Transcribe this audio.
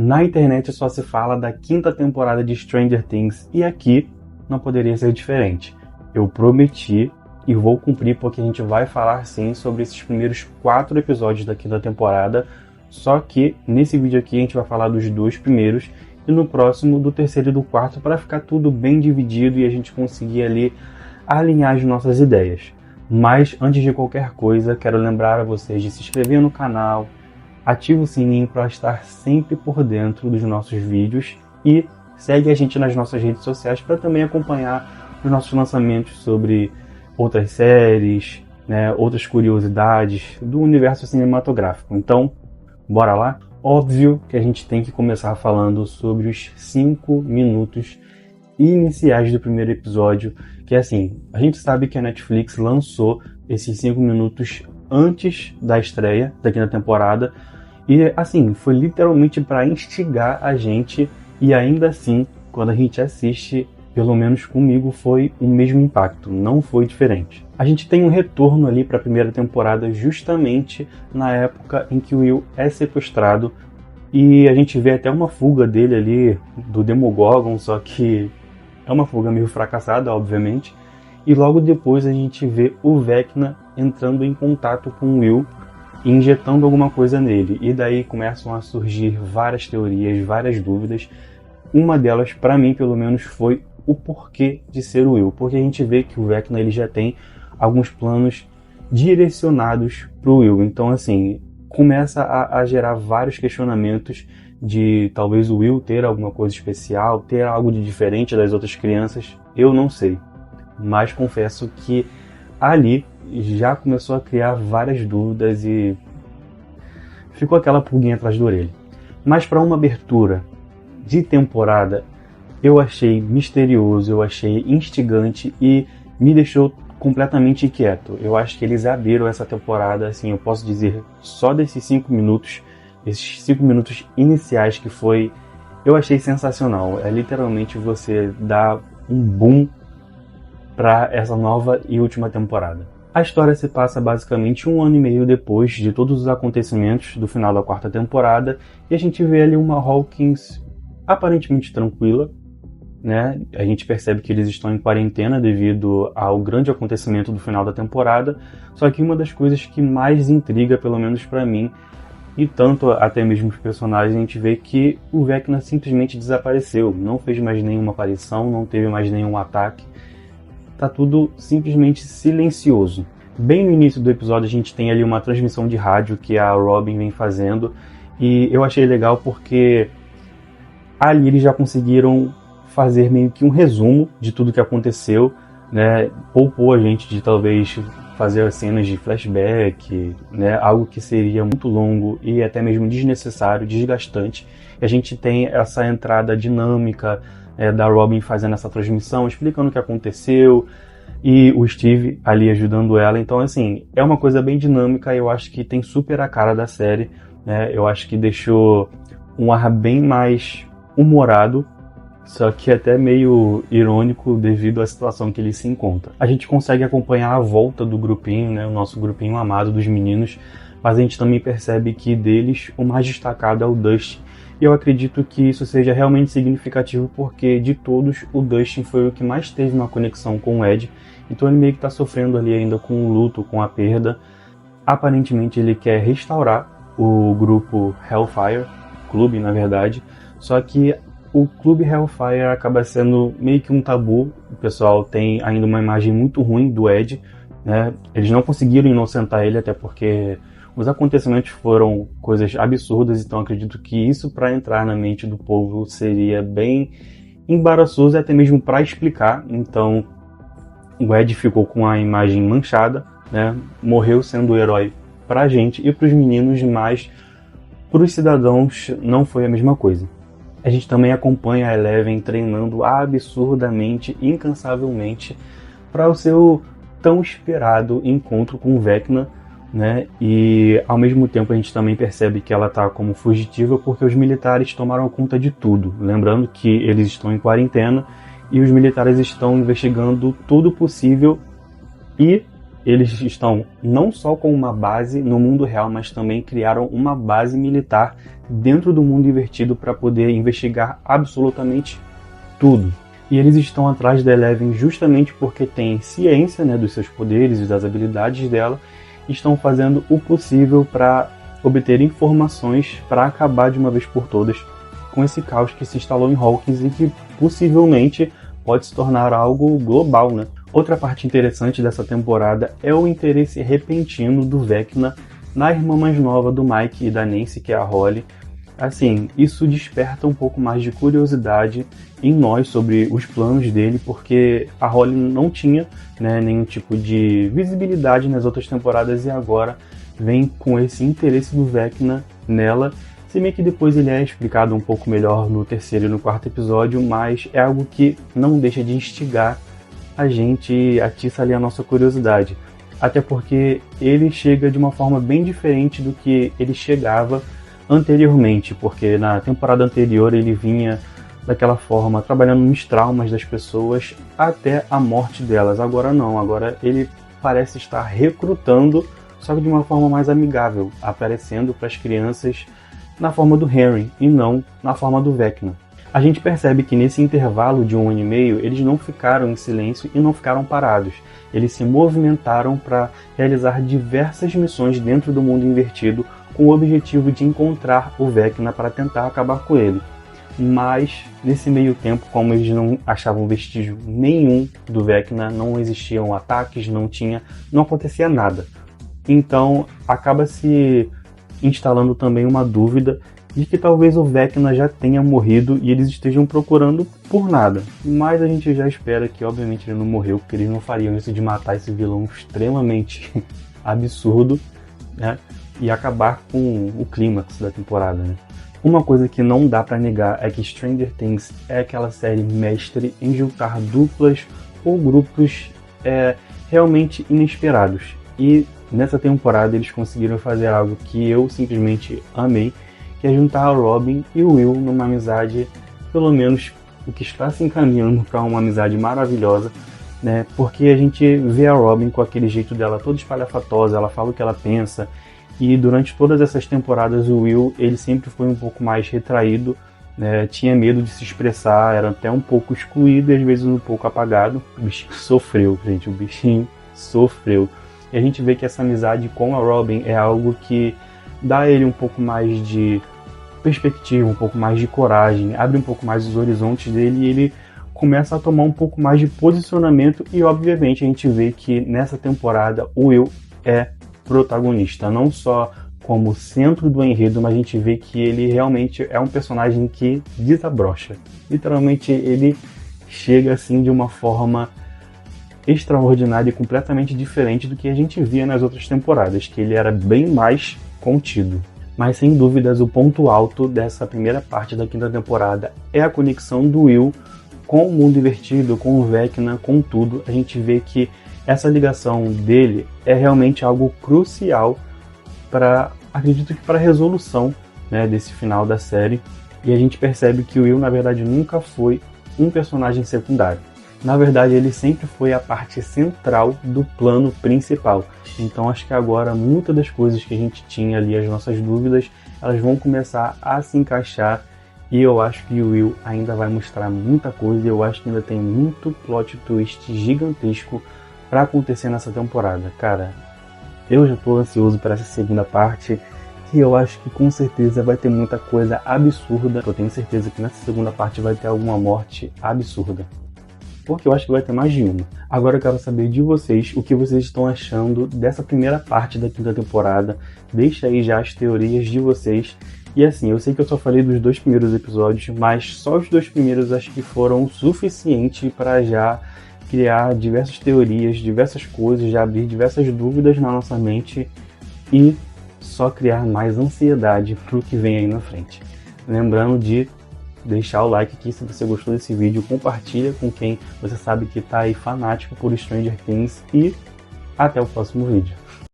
Na internet só se fala da 5ª temporada de Stranger Things e aqui não poderia ser diferente. Eu prometi e vou cumprir porque a gente vai falar sim sobre esses primeiros 4 episódios da 5ª temporada, só que nesse vídeo aqui a gente vai falar dos 2 primeiros e no próximo do 3º e do 4º para ficar tudo bem dividido e a gente conseguir ali alinhar as nossas ideias. Mas antes de qualquer coisa, quero lembrar a vocês de se inscrever no canal, ativa o sininho para estar sempre por dentro dos nossos vídeos e segue a gente nas nossas redes sociais para também acompanhar os nossos lançamentos sobre outras séries, né, outras curiosidades do universo cinematográfico. Então, bora lá? Óbvio que a gente tem que começar falando sobre os 5 minutos iniciais do primeiro episódio, que é assim, a gente sabe que a Netflix lançou esses 5 minutos antes da estreia da 5ª temporada e assim, foi literalmente para instigar a gente e ainda assim, quando a gente assiste, pelo menos comigo, foi o mesmo impacto, não foi diferente. A gente tem um retorno ali para a primeira temporada justamente na época em que o Will é sequestrado e a gente vê até uma fuga dele ali do Demogorgon, só que é uma fuga meio fracassada, obviamente. E logo depois a gente vê o Vecna entrando em contato com o Will e injetando alguma coisa nele. E daí começam a surgir várias teorias, várias dúvidas. Uma delas, para mim pelo menos, foi o porquê de ser o Will. Porque a gente vê que o Vecna ele já tem alguns planos direcionados para o Will. Então, assim, começa a gerar vários questionamentos de talvez o Will ter alguma coisa especial, ter algo de diferente das outras crianças. Eu não sei. Mas confesso que ali já começou a criar várias dúvidas e ficou aquela pulguinha atrás da orelha. Mas para uma abertura de temporada, eu achei misterioso, eu achei instigante e me deixou completamente inquieto. Eu acho que eles abriram essa temporada, assim, eu posso dizer, só desses 5 minutos, esses 5 minutos iniciais que foi, eu achei sensacional. É literalmente você dar um boom para essa nova e última temporada. A história se passa basicamente 1 ano e meio depois de todos os acontecimentos do final da 4ª temporada e a gente vê ali uma Hawkins aparentemente tranquila, né? A gente percebe que eles estão em quarentena devido ao grande acontecimento do final da temporada, só que uma das coisas que mais intriga, pelo menos para mim, e tanto até mesmo os personagens, a gente vê que o Vecna simplesmente desapareceu, não fez mais nenhuma aparição, não teve mais nenhum ataque, tá tudo simplesmente silencioso. Bem no início do episódio a gente tem ali uma transmissão de rádio que a Robin vem fazendo e eu achei legal porque ali eles já conseguiram fazer meio que um resumo de tudo que aconteceu, né? Poupou a gente de talvez fazer as cenas de flashback, né? Algo que seria muito longo e até mesmo desnecessário, desgastante. E a gente tem essa entrada dinâmica da Robin fazendo essa transmissão, explicando o que aconteceu e o Steve ali ajudando ela. Então, assim, é uma coisa bem dinâmica e eu acho que tem super a cara da série, né? Eu acho que deixou um ar bem mais humorado, só que até meio irônico devido à situação que ele se encontra. A gente consegue acompanhar a volta do grupinho, né, o nosso grupinho amado dos meninos, mas a gente também percebe que deles o mais destacado é o Dustin. E eu acredito que isso seja realmente significativo porque de todos o Dustin foi o que mais teve uma conexão com o Ed, então ele meio que está sofrendo ali ainda com o luto, com a perda. Aparentemente ele quer restaurar o grupo Hellfire, clube na verdade, só que o Clube Hellfire acaba sendo meio que um tabu. O pessoal tem ainda uma imagem muito ruim do Ed, né? Eles não conseguiram inocentar ele, até porque os acontecimentos foram coisas absurdas, então acredito que isso para entrar na mente do povo seria bem embaraçoso, até mesmo para explicar. Então o Ed ficou com a imagem manchada, né? Morreu sendo o herói pra gente e pros meninos, mas pros cidadãos não foi a mesma coisa. A gente também acompanha a Eleven treinando absurdamente, incansavelmente, para o seu tão esperado encontro com o Vecna, né? E ao mesmo tempo a gente também percebe que ela está como fugitiva porque os militares tomaram conta de tudo. Lembrando que eles estão em quarentena e os militares estão investigando tudo possível e eles estão não só com uma base no mundo real, mas também criaram uma base militar dentro do mundo invertido para poder investigar absolutamente tudo. E eles estão atrás da Eleven justamente porque têm ciência, né, dos seus poderes e das habilidades dela, e estão fazendo o possível para obter informações para acabar de uma vez por todas com esse caos que se instalou em Hawkins e que possivelmente pode se tornar algo global, né? Outra parte interessante dessa temporada é o interesse repentino do Vecna na irmã mais nova do Mike e da Nancy, que é a Holly. Assim, isso desperta um pouco mais de curiosidade em nós sobre os planos dele, porque a Holly não tinha, né, nenhum tipo de visibilidade nas outras temporadas e agora vem com esse interesse do Vecna nela, se bem que depois ele é explicado um pouco melhor no terceiro e no quarto episódio, mas é algo que não deixa de instigar a gente e atiça ali a nossa curiosidade. Até porque ele chega de uma forma bem diferente do que ele chegava anteriormente, porque na temporada anterior ele vinha daquela forma, trabalhando nos traumas das pessoas até a morte delas. Agora não, agora ele parece estar recrutando, só que de uma forma mais amigável, aparecendo para as crianças na forma do Henry e não na forma do Vecna. A gente percebe que nesse intervalo de 1 ano e meio, eles não ficaram em silêncio e não ficaram parados. Eles se movimentaram para realizar diversas missões dentro do mundo invertido com o objetivo de encontrar o Vecna para tentar acabar com ele. Mas, nesse meio tempo, como eles não achavam vestígio nenhum do Vecna, não existiam ataques, não acontecia nada. Então, acaba se instalando também uma dúvida de que talvez o Vecna já tenha morrido e eles estejam procurando por nada. Mas a gente já espera que, obviamente, ele não morreu, porque eles não fariam isso de matar esse vilão extremamente absurdo, né? E acabar com o clímax da temporada, né? Uma coisa que não dá pra negar é que Stranger Things é aquela série mestre em juntar duplas ou grupos realmente inesperados. E nessa temporada eles conseguiram fazer algo que eu simplesmente amei, que é juntar a Robin e o Will numa amizade, pelo menos o que está se encaminhando para uma amizade maravilhosa, né? Porque a gente vê a Robin com aquele jeito dela toda espalhafatosa, ela fala o que ela pensa, e durante todas essas temporadas o Will, ele sempre foi um pouco mais retraído, né? Tinha medo de se expressar, era até um pouco excluído e às vezes um pouco apagado. O bichinho sofreu, gente, o bichinho sofreu. E a gente vê que essa amizade com a Robin é algo que dá a ele um pouco mais de perspectiva, um pouco mais de coragem, abre um pouco mais os horizontes dele e ele começa a tomar um pouco mais de posicionamento e obviamente a gente vê que nessa temporada o Will é protagonista, não só como centro do enredo, mas a gente vê que ele realmente é um personagem que desabrocha. Literalmente ele chega assim de uma forma extraordinária e completamente diferente do que a gente via nas outras temporadas, que ele era bem mais contido. Mas sem dúvidas o ponto alto dessa primeira parte da quinta temporada é a conexão do Will com o mundo invertido, com o Vecna, com tudo. A gente vê que essa ligação dele é realmente algo crucial acredito que para a resolução, né, desse final da série. E a gente percebe que o Will, na verdade, nunca foi um personagem secundário. Na verdade, ele sempre foi a parte central do plano principal. Então, acho que agora, muitas das coisas que a gente tinha ali, as nossas dúvidas, elas vão começar a se encaixar. E eu acho que o Will ainda vai mostrar muita coisa. E eu acho que ainda tem muito plot twist gigantesco para acontecer nessa temporada. Cara, eu já estou ansioso para essa segunda parte. E eu acho que com certeza vai ter muita coisa absurda. Eu tenho certeza que nessa segunda parte vai ter alguma morte absurda. Porque eu acho que vai ter mais de uma. Agora eu quero saber de vocês o que vocês estão achando dessa primeira parte da quinta temporada. Deixa aí já as teorias de vocês. E assim, eu sei que eu só falei dos 2 primeiros episódios, mas só os 2 primeiros acho que foram o suficiente para já criar diversas teorias, diversas coisas, já abrir diversas dúvidas na nossa mente e só criar mais ansiedade pro que vem aí na frente. Lembrando de deixar o like aqui se você gostou desse vídeo, compartilha com quem você sabe que tá aí fanático por Stranger Things e até o próximo vídeo.